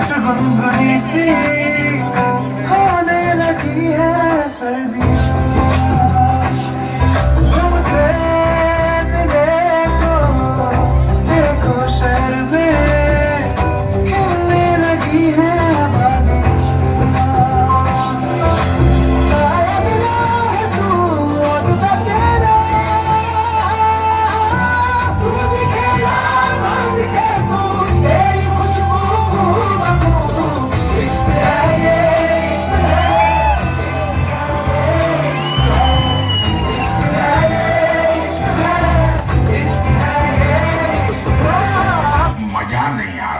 कुछ गुनगुनी सी होने लगी है सर्दी तुमसे मिले तो देखो शहर में खिलने लगी है आबादी साया मिला है तू और तेरा तू दिखेगा मैं दिखे तू तेरी खुशबू इश्क है ये इश्क है इश्क है ये इश्क है इश्क है ये इश्क है मजा नहीं आ